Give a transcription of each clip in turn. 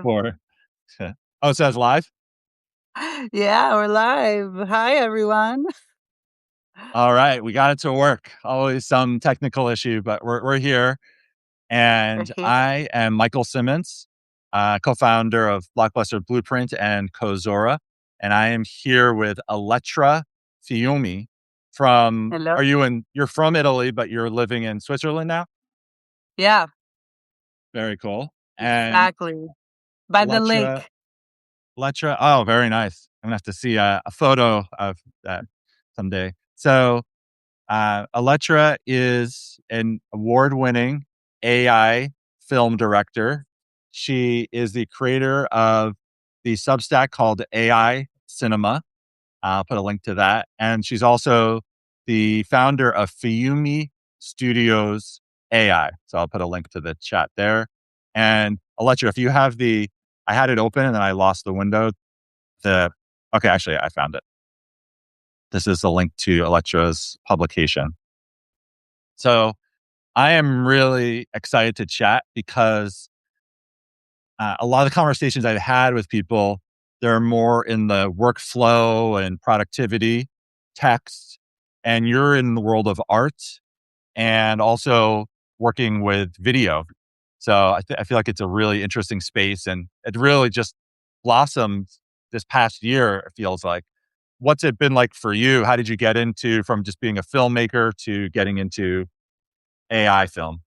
live. for. Oh, it says live? Yeah, we're live. Hi, everyone. All right, we got it to work. Always some technical issue, but we're here. We're And here. I am Michael Simmons, co-founder of Blockbuster Blueprint and Kozora. And I am here with Elettra Fiumi from, Hello. you're from Italy, but you're living in Switzerland now? Yeah, Very cool. And exactly. By the Elettra, lake. Elettra, oh, very nice. I'm gonna have to see a photo of that someday. So Elettra is an award winning AI film director. She is the creator of the Substack called AI Cinema. I'll put a link to that. And she's also the founder of Fiumi Studios AI. So I'll put a link to the chat there. And Elettra, if you have I had it open and then I lost the window. Okay, actually, I found it. This is the link to Elettra's publication. So I am really excited to chat because a lot of the conversations I've had with people, they're more in the workflow and productivity text, and you're in the world of art and also working with video. So I feel like it's a really interesting space, and it really just blossomed this past year. It feels like. What's it been like for you? How did you get into from just being a filmmaker to getting into AI film?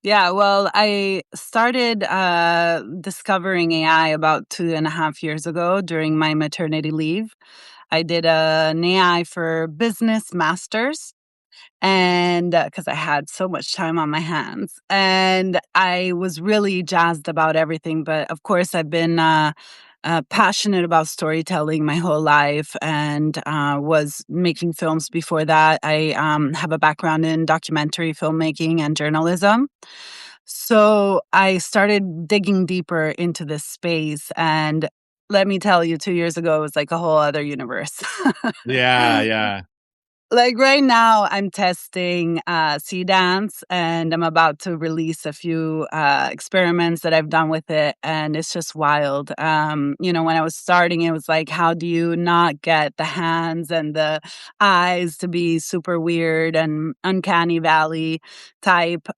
Yeah, well, I started discovering AI about 2.5 years ago during my maternity leave. I did an AI for business masters. And because I had so much time on my hands, and I was really jazzed about everything. But of course, I've been passionate about storytelling my whole life, and was making films before that. I have a background in documentary filmmaking and journalism. So I started digging deeper into this space, and let me tell you, 2 years ago, it was like a whole other universe. Yeah, yeah. Like right now, I'm testing sea dance, and I'm about to release a few experiments that I've done with it, and it's just wild. When I was starting, it was like, how do you not get the hands and the eyes to be super weird and uncanny valley type?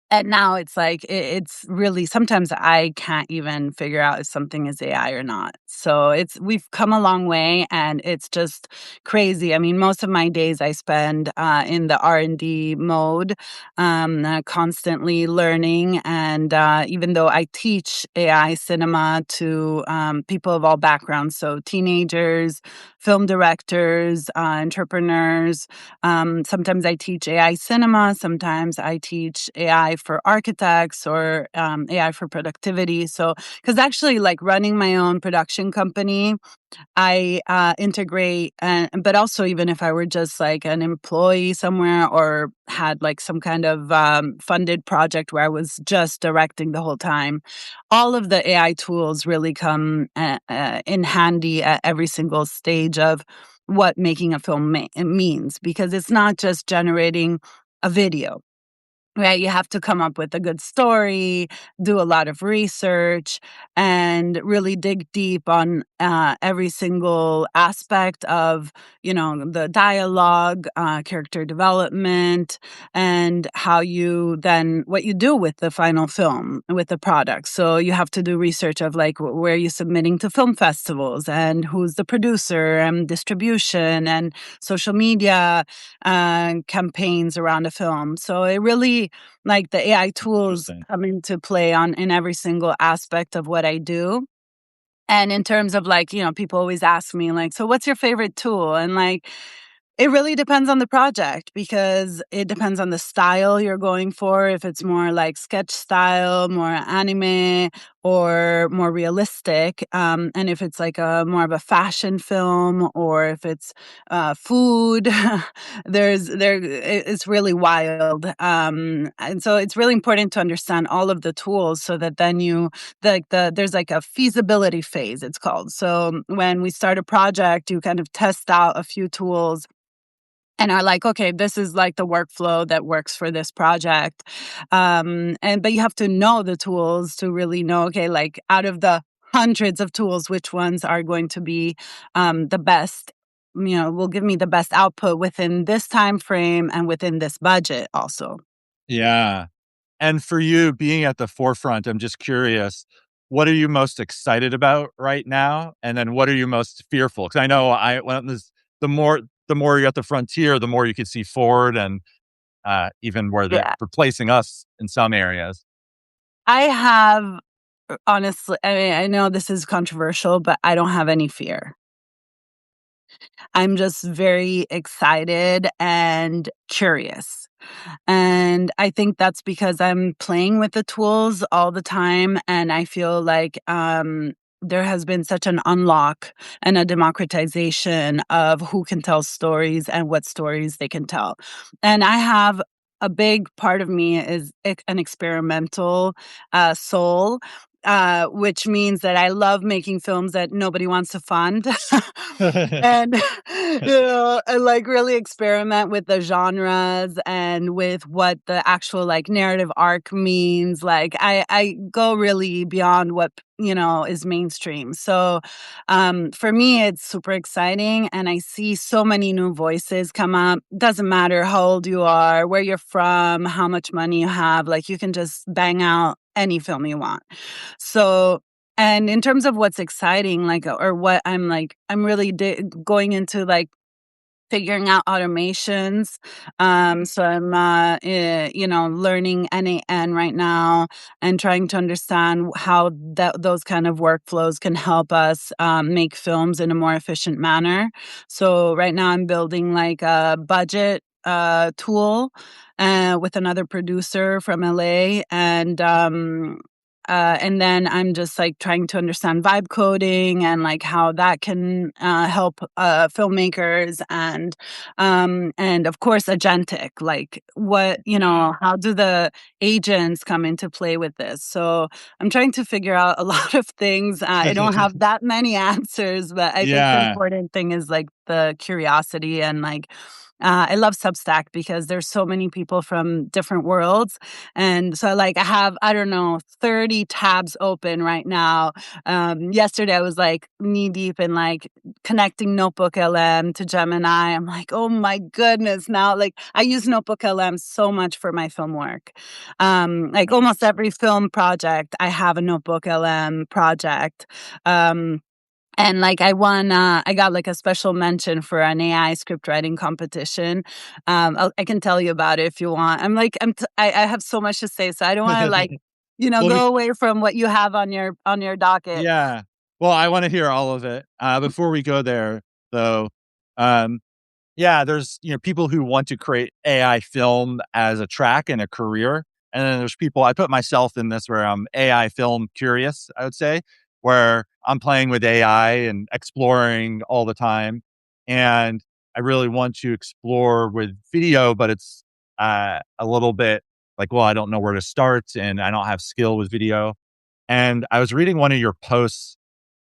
And now it's like it's really sometimes I can't even figure out if something is AI or not. So we've come a long way, and it's just crazy. I mean, most of my days I spend in the R&D mode, constantly learning. And even though I teach AI cinema to people of all backgrounds, so teenagers, film directors, entrepreneurs. Sometimes I teach AI cinema. Sometimes I teach AI for architects or AI for productivity. So, because actually, like running my own production company, I integrate, but also even if I were just like an employee somewhere or had like some kind of funded project where I was just directing the whole time, all of the AI tools really come in handy at every single stage of what making a film means, because it's not just generating a video. Right, you have to come up with a good story, do a lot of research, and really dig deep on every single aspect of, the dialogue, character development, and how you then what you do with the final film, with the product. So you have to do research of like where you're submitting to film festivals, and who's the producer, and distribution, and social media campaigns around a film. So it really like the AI tools Interesting. come into play on in every single aspect of what I do. And in terms of like, people always ask me like, so what's your favorite tool? And like, it really depends on the project, because it depends on the style you're going for. If it's more like sketch style, more anime, or more realistic, and if it's like a more of a fashion film, or if it's food, it's really wild. And so it's really important to understand all of the tools, so that then there's like a feasibility phase, it's called. So when we start a project, you kind of test out a few tools and are like, okay, this is like the workflow that works for this project. And but you have to know the tools to really know, okay, like out of the hundreds of tools, which ones are going to be the best, will give me the best output within this time frame and within this budget also. Yeah. And for you being at the forefront, I'm just curious, what are you most excited about right now? And then what are you most fearful? Because I know the more you're at the frontier, the more you can see forward and even where they're Yeah. replacing us in some areas. I have honestly, I mean, I know this is controversial, but I don't have any fear. I'm just very excited and curious. And I think that's because I'm playing with the tools all the time. And I feel like there has been such an unlock and a democratization of who can tell stories and what stories they can tell. And I have a big part of me is an experimental soul. Which means that I love making films that nobody wants to fund. And, I like really experiment with the genres and with what the actual like narrative arc means. Like I go really beyond what, is mainstream. So, for me, it's super exciting. And I see so many new voices come up. Doesn't matter how old you are, where you're from, how much money you have, like you can just bang out any film you want. So, and in terms of what's exciting, like, or what I'm like, I'm really going into like figuring out automations. So I'm, learning NAN right now and trying to understand how those kind of workflows can help us make films in a more efficient manner. So right now I'm building like a budget tool with another producer from LA, and then I'm just like trying to understand vibe coding and like how that can help filmmakers, and of course agentic, like what, how do the agents come into play with this? So I'm trying to figure out a lot of things. I don't have that many answers, but I think the Yeah. important thing is like the curiosity and like I love Substack because there's so many people from different worlds. And so like I have, I don't know, 30 tabs open right now. Yesterday I was like knee deep in like connecting Notebook LM to Gemini. I'm like, oh my goodness. Now like I use Notebook LM so much for my film work. Like almost every film project, I have a Notebook LM project. And like I got like a special mention for an AI script writing competition. I can tell you about it if you want. I have so much to say, so I don't want to like, Well, go away from what you have on your docket. yeah. Well, I want to hear all of it. Before we go there, though, um, yeah, there's people who want to create AI film as a track and a career, and then there's people. I put myself in this where I'm AI film curious. I would say where I'm playing with AI and exploring all the time, and I really want to explore with video, but it's a little bit like, well, I don't know where to start, and I don't have skill with video. And I was reading one of your posts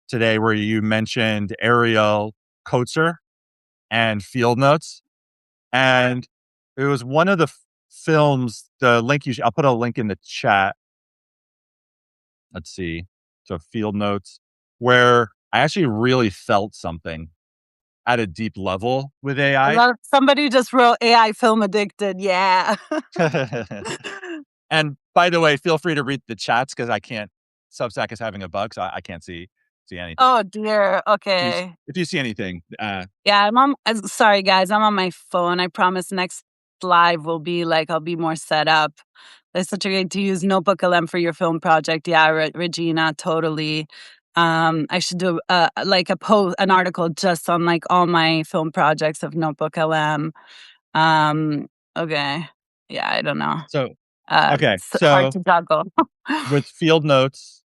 today where you mentioned Ariel Kotzer and Field Notes. And it was one of the films, the link I'll put a link in the chat. Let's see. So Field Notes, where I actually really felt something at a deep level with I AI. love somebody just wrote AI film addicted. Yeah. And by the way, feel free to read the chats because I can't. Substack is having a bug, so I can't see anything. Oh dear. Okay. If you see anything, Yeah, sorry guys, I'm on my phone. I promise next live will be like I'll be more set up. It's such a great to use Notebook LM for your film project. Yeah, Regina, totally. I should do like an article just on like all my film projects of Notebook LM. Um, okay. Yeah, I don't know. so okay, It's hard so to juggle. with Field Notes,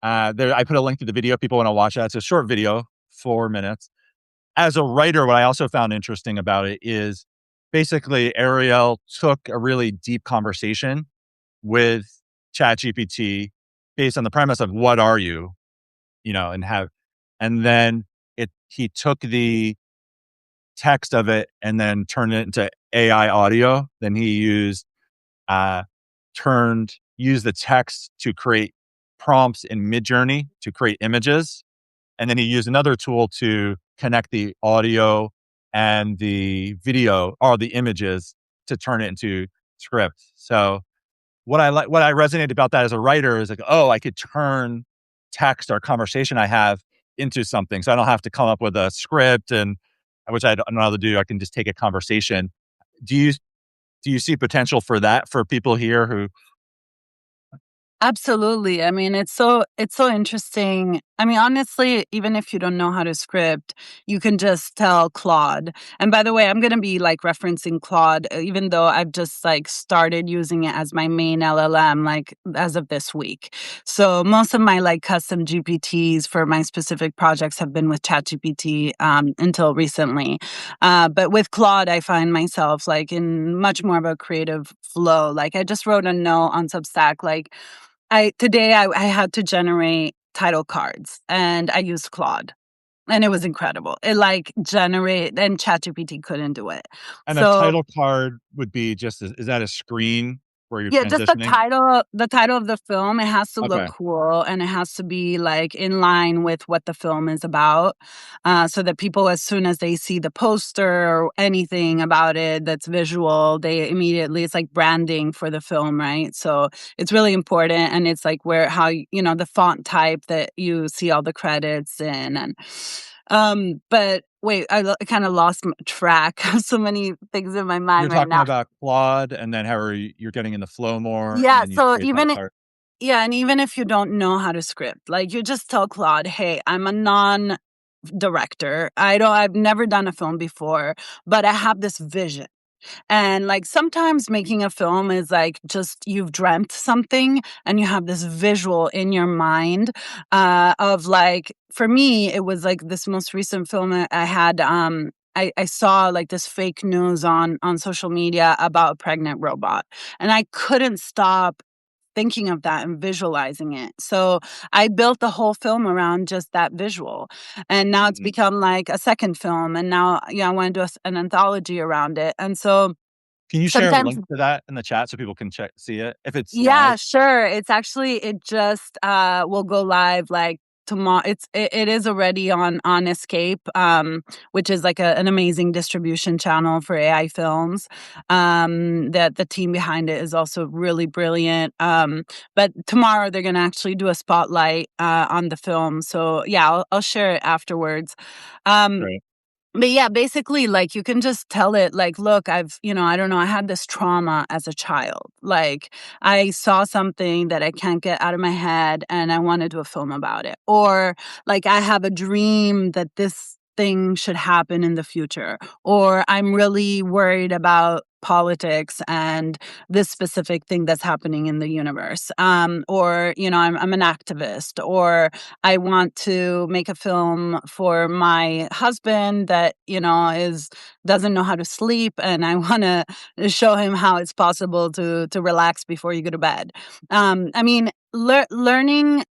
there I put a link to the video. People want to watch that. It's a short video, 4 minutes. As a writer, what I also found interesting about it is basically Ariel took a really deep conversation with ChatGPT based on the premise of what are you, and then he took the text of it and then turn it into AI audio. Then he uh, used the text to create prompts in Midjourney to create images. And then he used another tool to connect the audio and the video or the images to turn it into scripts. So what I resonated about that as a writer is like, oh, I could turn text or conversation I have into something. So I don't have to come up with a script and which I don't know how to do. I can just take a conversation. Do you do you see potential for that for people here who Absolutely. I mean, it's so interesting. I mean, honestly, even if you don't know how to script, you can just tell Claude. And by the way, I'm going to be like referencing Claude, even though I've just like started using it as my main LLM, like as of this week. So most of my like custom GPTs for my specific projects have been with ChatGPT until recently. But with Claude, I find myself like in much more of a creative flow. Like I just wrote a note on Substack, like, I had to generate title cards and I used Claude and it was incredible. It like generate and ChatGPT couldn't do it. and a So title card would be just is that a screen where you're yeah, just transitioning? the title of the film, it has to look Okay. cool and it has to be like in line with what the film is about. So that people, as soon as they see the poster or anything about it that's visual, they immediately, it's like branding for the film, right? So it's really important. And it's like where, how, the font type that you see all the credits in. And, but wait, I kind of lost track of so many things in my You're mind right talking now. about Claude and then how are you're getting in the flow more and Yeah, then you so create title even card. yeah, and even if you don't know how to script, like you just tell Claude, "Hey, I'm a non-director. I've never done a film before, but I have this vision." And like sometimes making a film is like just you've dreamt something and you have this visual in your mind of like for me it was like this most recent film I had I saw like this fake news on social media about a pregnant robot and I couldn't stop thinking of that and visualizing it. So I built the whole film around just that visual. And now it's Mhm. become like a second film. And now, yeah, I want to do an anthology around it. And so Can you share a sometimes link to that in the chat so people can check see it if it's live? yeah, sure. It's actually it just will go live like tomorrow. It is already on Escape, which is like an amazing distribution channel for AI films. That the team behind it is also really brilliant. But tomorrow they're gonna actually do a spotlight on the film. So yeah, I'll share it afterwards. Um, Right. but yeah, basically, like you can just tell it, like, look, I don't know, I had this trauma as a child. Like, I saw something that I can't get out of my head and I want to do a film about it. Or, like, I have a dream that this thing should happen in the future. Or, I'm really worried about politics and this specific thing that's happening in the universe. Or, I'm an activist. Or, I want to make a film for my husband that, is doesn't know how to sleep and I want to show him how it's possible to relax before you go to bed. I mean, learning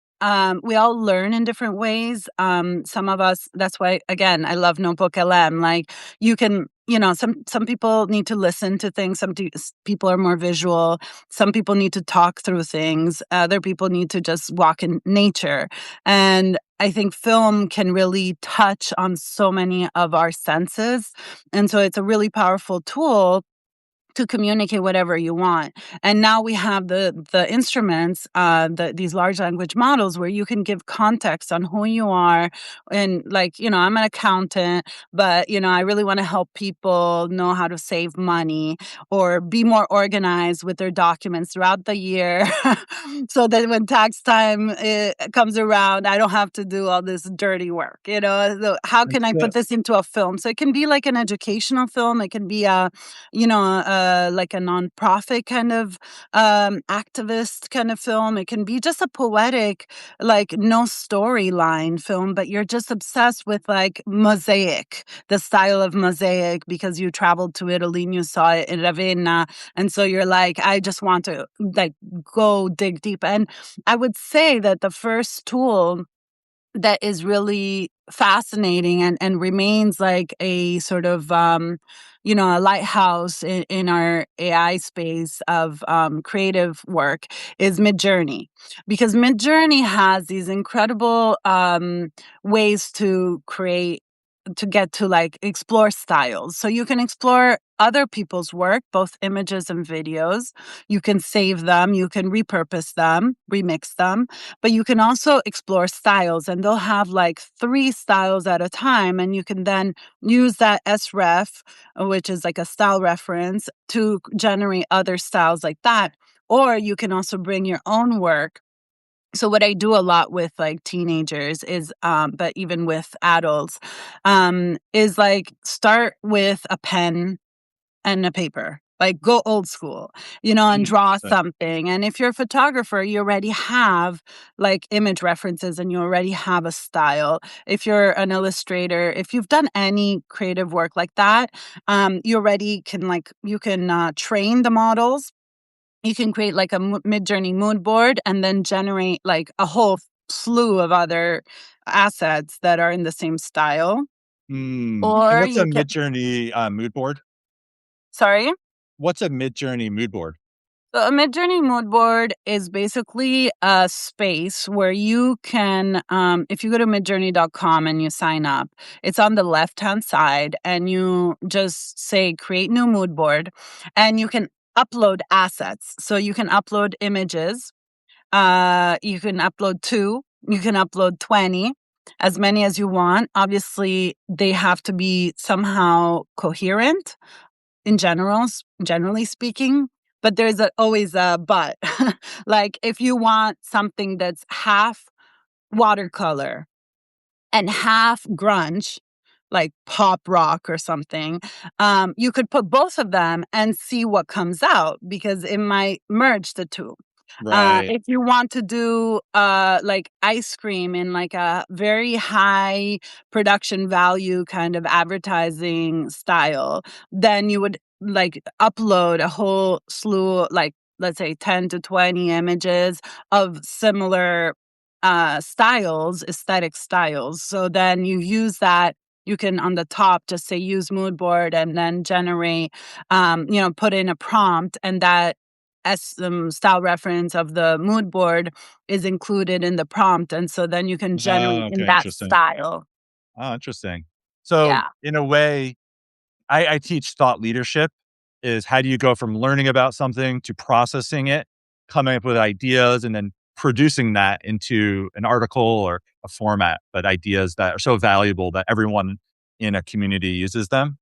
we all learn in different ways. Some of us, that's why again, I love Notebook LM. Like you can, some people need to listen to things. People are more visual. Some people need to talk through things. Other people need to just walk in nature. And I think film can really touch on so many of our senses. And so it's a really powerful tool to communicate whatever you want. And now we have the instruments, these large language models where you can give context on who you are. And like, I'm an accountant, but I really want to help people know how to save money or be more organized with their documents throughout the year so that when tax time comes around, I don't have to do all this dirty work. So how And can I so put this into a film? So it can be like an educational film. It can be like a nonprofit kind of activist kind of film. It can be just a poetic, like no storyline film, but you're just obsessed with like mosaic, the style of mosaic because you traveled to Italy and you saw it in Ravenna. And so you're like, I just want to like go dig deep. And I would say that the first tool that is really fascinating and remains like a sort of a lighthouse in our AI space of creative work is Midjourney, because Midjourney has these incredible ways to get to like explore styles. So you can explore other people's work, both images and videos. You can save them, you can repurpose them, remix them, but you can also explore styles, and they'll have like 3 styles at a time. And you can then use that sref, which is like a style reference, to generate other styles like that. Or you can also bring your own work. So what I do a lot with like teenagers is, but even with adults, is like start with a pen and a paper. Like go old school, and draw Interesting. something. And if you're a photographer, you already have like image references and you already have a style. If you're an illustrator, if you've done any creative work like that, you already can you can train the models. You can create like a Midjourney mood board and then generate like a whole slew of other assets that are in the same style. And Or what's a you can, Midjourney mood board? sorry. What's a Midjourney mood board? So a Midjourney mood board is basically a space where you can, if you go to midjourney.com and you sign up, it's on the left-hand side, and you just say create new mood board, and you can upload assets. So you can upload images. You can upload 2, you can upload 20, as many as you want. Obviously, they have to be somehow coherent generally speaking. But there's always a but. Like if you want something that's half watercolor and half grunge, like pop rock or something, you could put both of them and see what comes out, because it might merge the two. Right. If you want to do like ice cream in like a very high production value kind of advertising style, then you would like upload a whole slew, like let's say 10 to 20 images of similar styles, aesthetic styles. So then you use that. You can on the top just say use mood board and then generate, put in a prompt, and that as style reference of the mood board is included in the prompt. And so then you can generate Oh, in okay, that interesting. style. Oh, interesting. So, Yeah. in a way, I teach thought leadership. Is how do you go from learning about something to processing it, coming up with ideas, and then producing that into an article or a format, but ideas that are so valuable that everyone in a community uses them.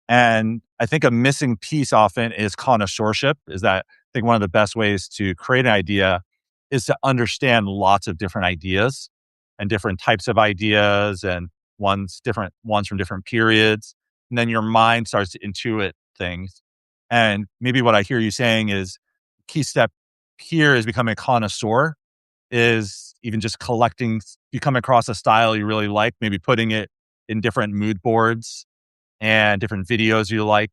And I think a missing piece often is connoisseurship. Is that I think one of the best ways to create an idea is to understand lots of different ideas and different types of ideas, and ones from different periods. And then your mind starts to intuit things. And maybe what I hear you saying is key step here is becoming a connoisseur, is even just collecting, you come across a style you really like, maybe putting it in different mood boards and different videos you like.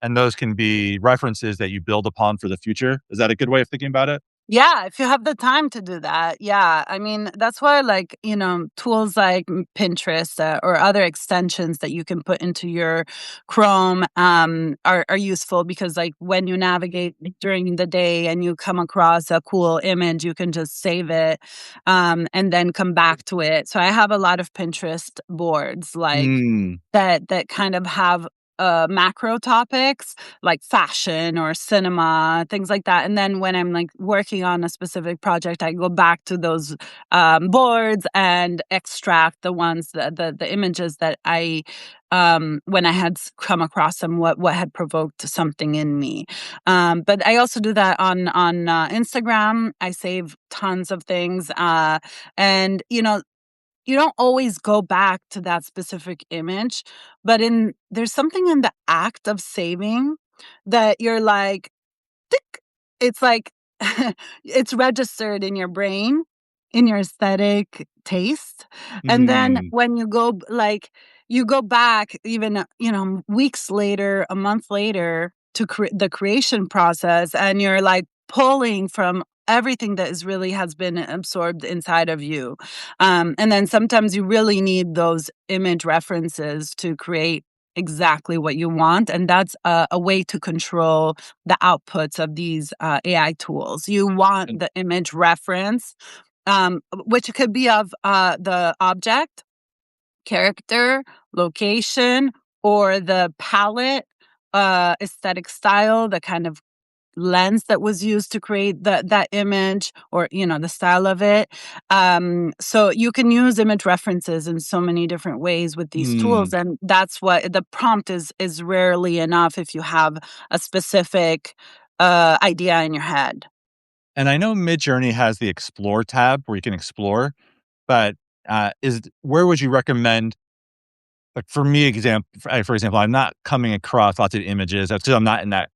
And those can be references that you build upon for the future. Is that a good way of thinking about it? Yeah, if you have the time to do that. Yeah. I mean, that's why, like, tools like Pinterest or other extensions that you can put into your Chrome are useful, because, like, when you navigate during the day and you come across a cool image, you can just save it and then come back to it. So I have a lot of Pinterest boards, like, Mm. that kind of have macro topics like fashion or cinema, things like that. And then when I'm like working on a specific project, I go back to those boards and extract the ones the images that I when I had come across them, what had provoked something in me. But I also do that on Instagram. I save tons of things, and you don't always go back to that specific image, but there's something in the act of saving that you're like, tick. It's like it's registered in your brain, in your aesthetic taste. And then Mm. when you go back even, weeks later, a month later to the creation process, and you're like pulling from everything that is really has been absorbed inside of you. And then sometimes you really need those image references to create exactly what you want. And that's a way to control the outputs of these AI tools. You want And the image reference, which could be of the object, character, location, or the palette, aesthetic style, the kind of lens that was used to create that image, or the style of it. So you can use image references in so many different ways with these tools, mm, and that's what the prompt is rarely enough if you have a specific idea in your head. and I know Midjourney has the Explore tab where you can explore, but, is where would you recommend, like, for me, for example, I'm not coming across lots of images. That's 'cause I'm not in that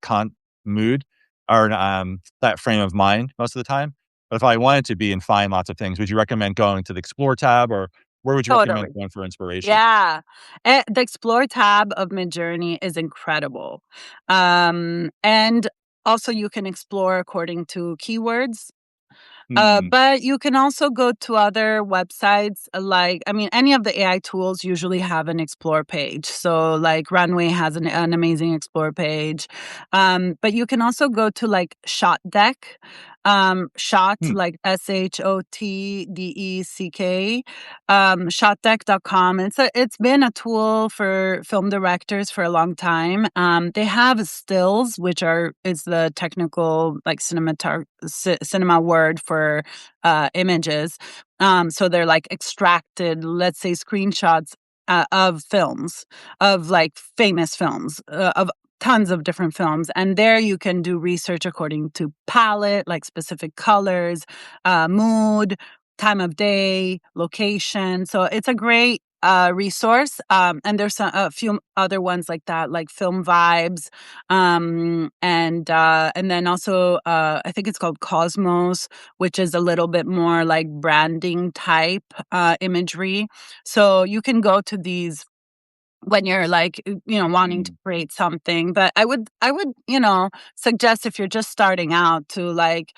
mood or, that frame of mind most of the time. But if I wanted to be and find lots of things, would you recommend going to the Explore tab, or where would you recommend Totally. going for inspiration? Yeah. The Explore tab of Midjourney is incredible. And also you can explore according to keywords. Mm, But you can also go to other websites, like, I mean, any of the AI tools usually have an explore page. So, like, Runway has an amazing explore page. But you can also go to like Shot Deck, Shot, hmm, like SHOTDECK, shotdeck.com. It's been a tool for film directors for a long time. They have stills, which is the technical, like, cinema word for images. So they're like extracted, let's say, screenshots of films, of like famous films, of tons of different films. And there you can do research according to palette, like specific colors, mood, time of day, location. So it's a great resource. And there's a few other ones like that, like Film Vibes, and then also I think it's called Cosmos, which is a little bit more like branding type imagery. So you can go to these when you're like, wanting to mm. create something. But I would suggest, if you're just starting out, to like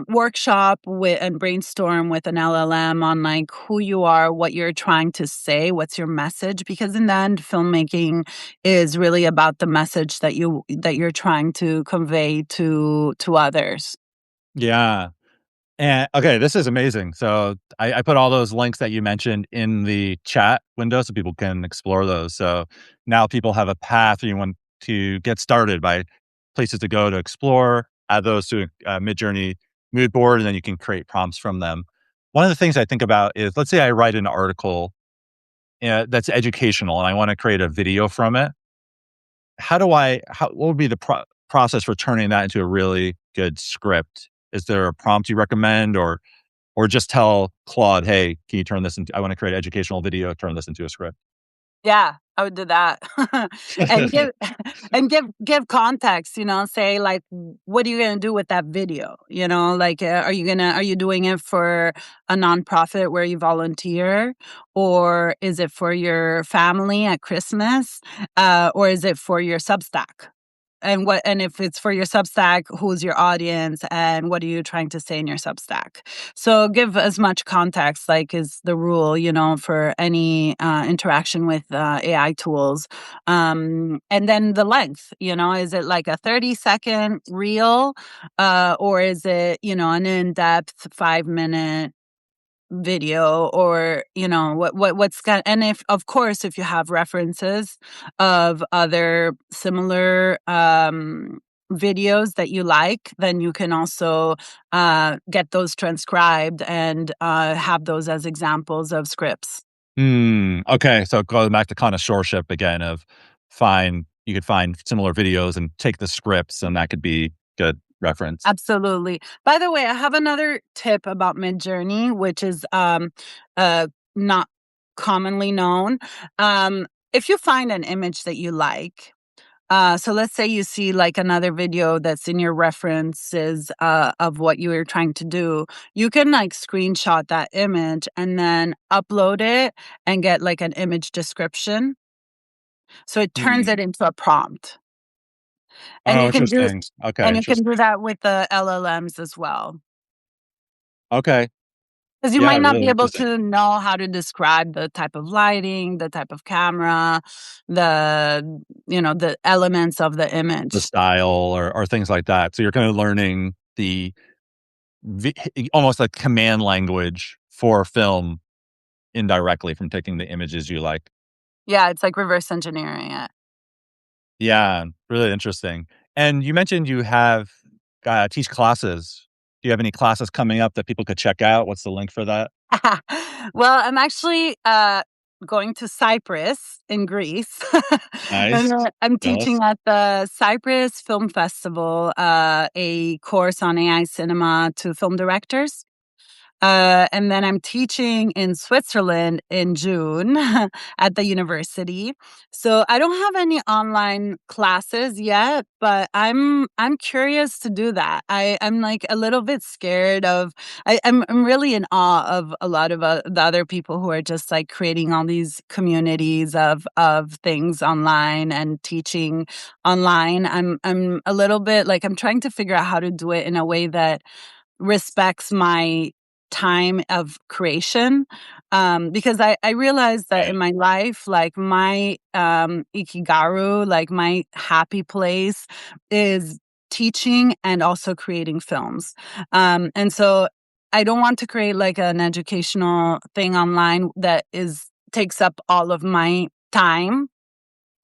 workshop with and brainstorm with an LLM on like who you are, what you're trying to say, what's your message, because in the end filmmaking is really about the message that you're trying to convey to others. Yeah. And okay, this is amazing. So I put all those links that you mentioned in the chat window so people can explore those. So now people have a path you want to get started by places to go to explore, add those to a Midjourney mood board, and then you can create prompts from them. One of the things I think about is, let's say I write an article that's educational and I want to create a video from it. What would be the process for turning that into a really good script? Is there a prompt you recommend, or just tell Claude, "Hey, can you turn this into, I want to create an educational video, turn this into a script." Yeah, I would do that. And give and give context, say like, what are you gonna do with that video? Like, are you doing it for a nonprofit where you volunteer? Or is it for your family at Christmas? Or is it for your Substack? And if it's for your Substack, who's your audience, and what are you trying to say in your Substack? So give as much context, like, is the rule, for any interaction with AI tools. And then the length, is it like a 30-second reel, or is it, an in-depth 5-minute video, or what's got. And if, of course, if you have references of other similar videos that you like, then you can also get those transcribed and have those as examples of scripts. Okay, so going back to connoisseurship again of, you could find similar videos and take the scripts, and that could be good reference. Absolutely. By the way, I have another tip about Midjourney, which is not commonly known. If you find an image that you like, so let's say you see like another video that's in your references of what you were trying to do, you can like screenshot that image and then upload it and get like an image description. So it turns Mm. it into a prompt. And Oh, you can do interesting. Okay, and you can interesting. do that with the LLMs as well. Okay. Because you Yeah, might not really be able interesting. to know how to describe the type of lighting, the type of camera, the the elements of the The image. style or things like that. So you're kind of learning the vi almost like command language for film indirectly from taking the images you like. Yeah, it's like reverse engineering it. Yeah, really interesting. And you mentioned you have, teach classes. Do you have any classes coming up that people could check out? What's the link for that? Well, I'm actually, going to Cyprus in Greece, and, Nice. I'm teaching Jealous. at the Cyprus Film Festival, a course on AI cinema to film directors. And then I'm teaching in Switzerland in June at the university. So I don't have any online classes yet, but I'm curious to do that. I'm like a little bit scared of. I'm really in awe of a lot of the other people who are just like creating all these communities of things online and teaching online. I'm a little bit like I'm trying to figure out how to do it in a way that respects my time of creation, because I realized that Right. in my life, like my ikigaru, like my happy place is teaching and also creating films. And so I don't want to create like an educational thing online that is takes up all of my time,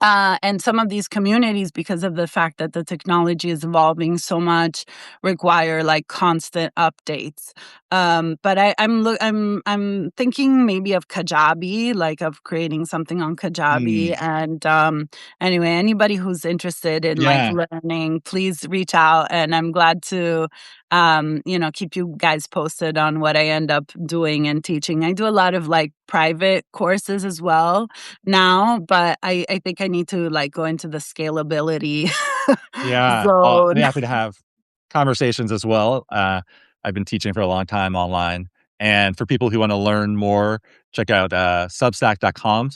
and some of these communities, because of the fact that the technology is evolving so much, require like constant updates. But I'm thinking maybe of Kajabi, like of creating something on Kajabi. Mm. And anyway, anybody who's interested in like Yeah. learning, please reach out. And I'm glad to keep you guys posted on what I end up doing and teaching. I do a lot of like private courses as well now, but I think I need to like go into the scalability Yeah. I'll zone. be happy to have conversations as well. I've been teaching for a long time online. And for people who want to learn more, check out substack.com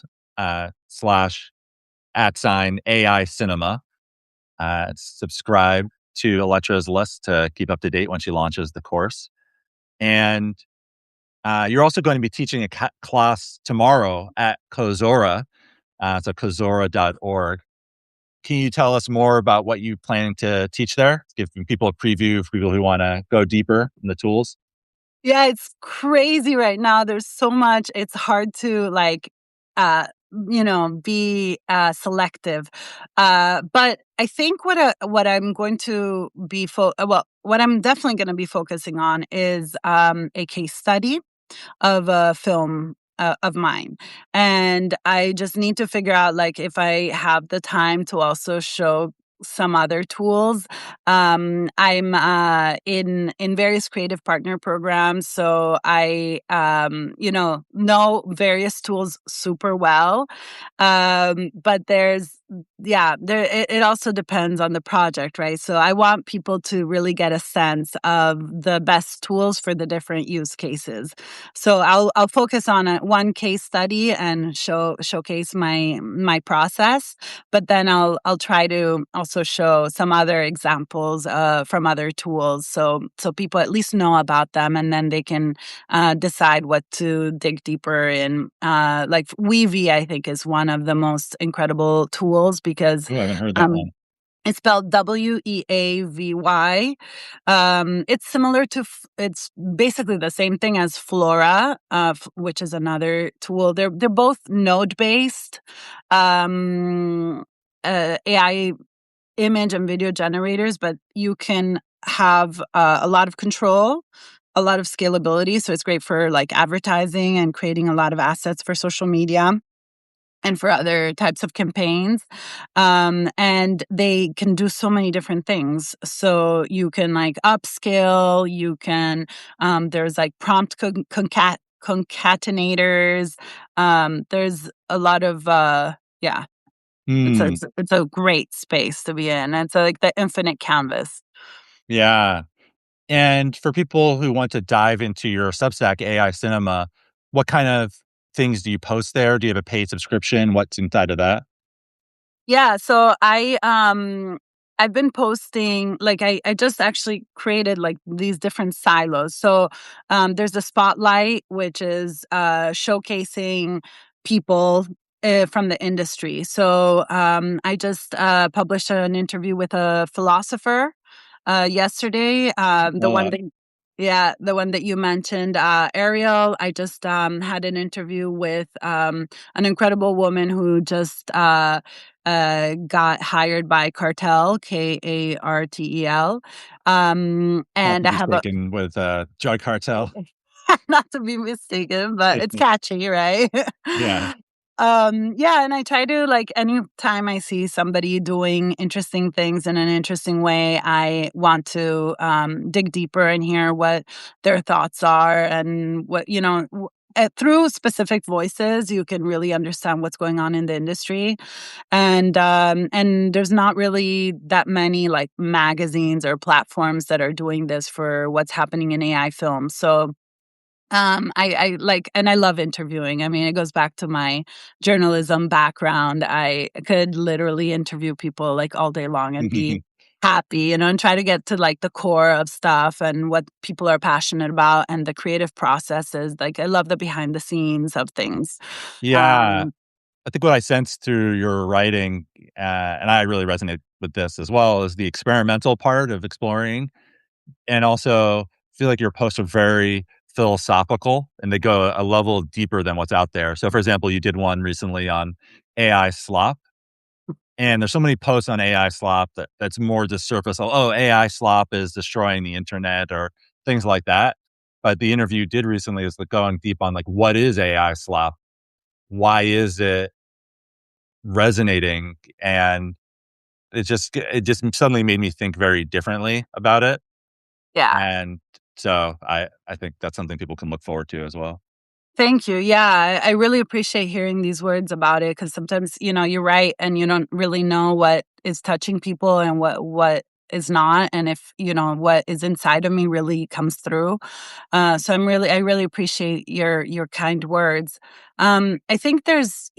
slash at sign AI cinema. Subscribe to Elettra's list to keep up to date when she launches the course. And you're also going to be teaching a class tomorrow at Kozora. So kozora.org. Can you tell us more about what you plan to teach there? Give people a preview for people who want to go deeper in the tools. Yeah, it's crazy right now. There's so much. It's hard to like, be selective. But I think what I'm going to be what I'm definitely going to be focusing on is a case study of a film of mine. And I just need to figure out like if I have the time to also show some other tools. I'm in various creative partner programs, so I know various tools super well. But it also depends on the project, right? So I want people to really get a sense of the best tools for the different use cases. So I'll focus on one case study and showcase my process, but then I'll try to also show some other examples from other tools, so people at least know about them, and then they can decide what to dig deeper in. Like Weavy, I think, is one of the most incredible tools because Oh, I haven't heard that um, one. it's spelled Weavy. It's similar to, it's basically the same thing as Flora, which is another tool. They're both node based AI image and video generators, but you can have a lot of control, a lot of scalability. So it's great for like advertising and creating a lot of assets for social media and for other types of campaigns. And they can do so many different things. So you can like upscale, there's like prompt concatenators. There's a lot of, yeah, Hmm. it's a great space to be in. It's like the infinite canvas. Yeah. And for people who want to dive into your Substack AI Cinema, what kind of things do you post there? Do you have a paid subscription? What's inside of that? Yeah, so I I've been posting, like I just actually created like these different silos. So there's the spotlight, which is showcasing people from the industry. So I just published an interview with a philosopher yesterday. The Oh, one that yeah, the one that you mentioned, Ariel. I just had an interview with an incredible woman who just got hired by Cartel, Kartel. not And to I be have a, mistaken with drug cartel. not to be mistaken, but it's catchy, right? Yeah. Yeah, and I try to, like, anytime I see somebody doing interesting things in an interesting way, I want to dig deeper and hear what their thoughts are, and what, through specific voices, you can really understand what's going on in the industry. And there's not really that many like magazines or platforms that are doing this for what's happening in AI films. So I like, and I love interviewing. I mean, it goes back to my journalism background. I could literally interview people like all day long and be happy, and try to get to like the core of stuff and what people are passionate about and the creative processes. Like, I love the behind the scenes of things. Yeah. Um, I think what I sense through your writing, and I really resonate with this as well, is the experimental part of exploring, and also feel like your posts are very philosophical and they go a level deeper than what's out there. So, for example, you did one recently on AI slop, and there's so many posts on AI slop that's more just surface. Oh, AI slop is destroying the internet or things like that. But the interview you did recently is like going deep on like what is AI slop? Why is it resonating? And it just suddenly made me think very differently about it. yeah. And so I think that's something people can look forward to as well. Thank you. Yeah, I really appreciate hearing these words about it, because sometimes, you're right, and you don't really know what is touching people and what is not, and if what is inside of me really comes through. So I really appreciate your kind words. I think there's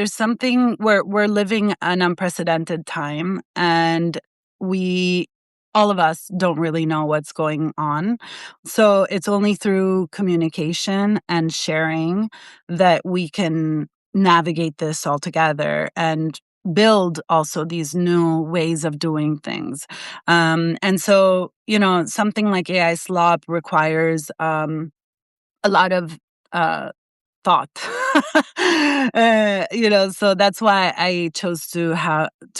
something where we're living an unprecedented time, and we all of us don't really know what's going on. So it's only through communication and sharing that we can navigate this all together and build also these new ways of doing things. And so, something like AI slop requires a lot of uh, thought. So that's why I chose to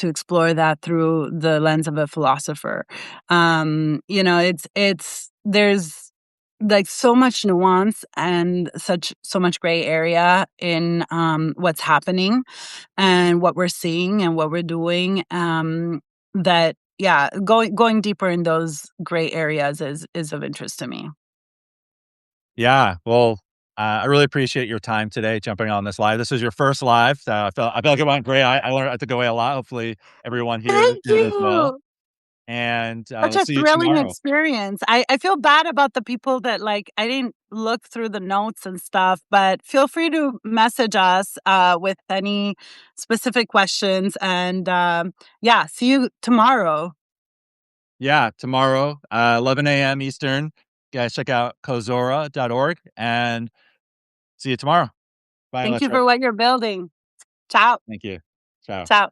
explore that through the lens of a philosopher. It's there's like so much nuance and so much gray area in what's happening and what we're seeing and what we're doing. That yeah, going deeper in those gray areas is of interest to me. Yeah. Well, I really appreciate your time today jumping on this live. This was your first live. So I felt like it went great. I learned I took away a lot. Hopefully everyone here Thank did as well. you. And Such we'll a see you thrilling tomorrow. experience. I feel bad about the people that, like, I didn't look through the notes and stuff, but feel free to message us with any specific questions. And yeah, see you tomorrow. Yeah, tomorrow, 11 a.m. Eastern. Guys, check out kozora.org and see you tomorrow. Bye, Thank you Elettra. for what you're building. Ciao. Thank you. Ciao. Ciao.